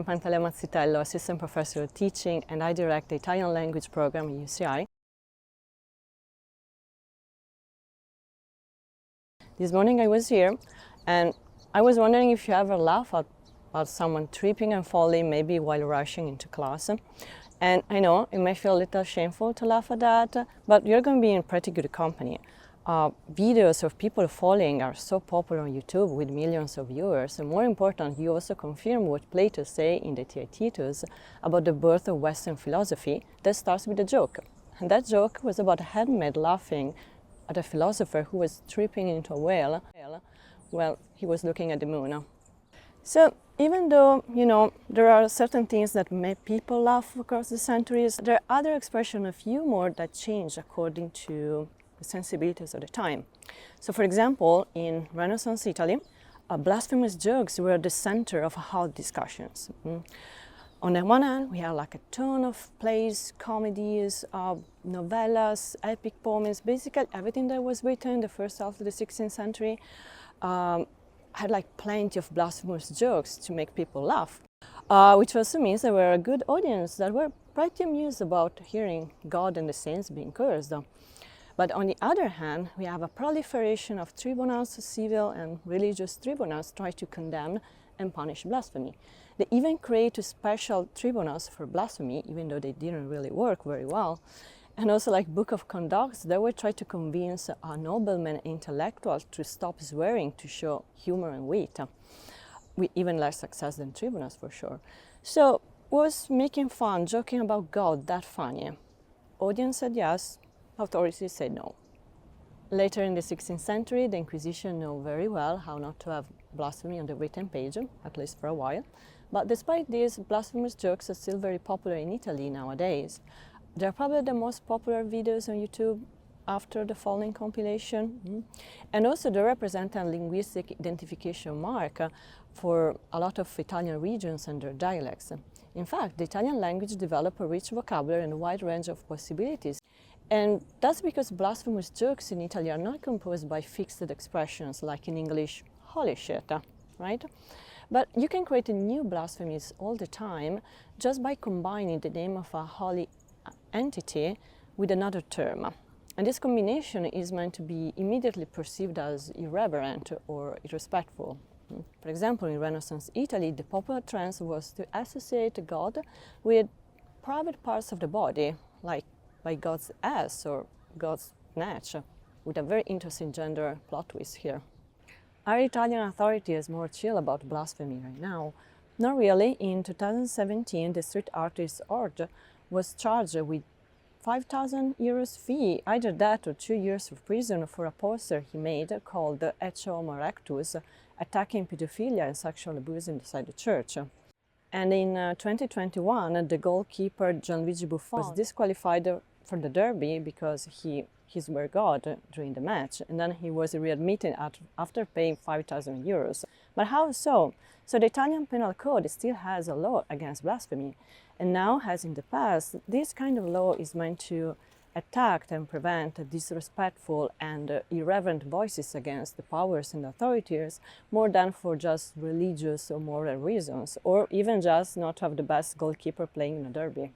I'm Pantalea Mazzitello, Assistant Professor of Teaching, and I direct the Italian Language Program at UCI. This morning I was here, and I was wondering if you ever laugh at someone tripping and falling, maybe while rushing into class. And I know it may feel a little shameful to laugh at that, but you're going to be in pretty good company. Videos of people falling are so popular on YouTube with millions of viewers, and more important, you also confirm what Plato says in the Theaetetus about the birth of Western philosophy that starts with a joke. And that joke was about a headmaid laughing at a philosopher who was tripping into a well while he was looking at the moon. So even though, there are certain things that make people laugh across the centuries, there are other expressions of humor that change according to the sensibilities of the time. So for example, in Renaissance Italy, blasphemous jokes were the center of hot discussions. On the one hand, we have like a ton of plays, comedies, novellas, epic poems, basically everything that was written in the first half of the 16th century had like plenty of blasphemous jokes to make people laugh, which also means there were a good audience that were pretty amused about hearing God and the saints being cursed. But on the other hand, we have a proliferation of tribunals, civil and religious tribunals try to condemn and punish blasphemy. They even create special tribunals for blasphemy, even though they didn't really work very well. And also like Book of Conducts, they would try to convince a nobleman intellectual to stop swearing to show humor and wit, with even less success than tribunals for sure. So was making fun, joking about God that funny? Audience said yes, authorities said no. Later in the 16th century, the Inquisition knew very well how not to have blasphemy on the written page, at least for a while. But despite this, blasphemous jokes are still very popular in Italy nowadays. They're probably the most popular videos on YouTube after the following compilation. And also they represent a linguistic identification mark for a lot of Italian regions and their dialects. In fact, the Italian language developed a rich vocabulary and a wide range of possibilities. And that's because blasphemous jokes in Italy are not composed by fixed expressions like in English, holy shit, right? But you can create new blasphemies all the time just by combining the name of a holy entity with another term. And this combination is meant to be immediately perceived as irreverent or irrespectful. For example, in Renaissance Italy, the popular trend was to associate God with private parts of the body, like by God's ass or God's snatch, with a very interesting gender plot twist here. Are Italian authorities more chill about blasphemy right now? Not really. In 2017, the street artist Asst was charged with 5,000 euros fee, either that or 2 years of prison for a poster he made called Ecce Homo Erectus, attacking pedophilia and sexual abuse inside the church. And in 2021, the goalkeeper Gianluigi Buffon was disqualified for the derby because he swear God during the match, and then he was readmitted after paying 5,000 euros. But how so? So the Italian Penal Code still has a law against blasphemy, and now, as in the past, this kind of law is meant to attack and prevent disrespectful and irreverent voices against the powers and authorities, more than for just religious or moral reasons, or even just not have the best goalkeeper playing in a derby.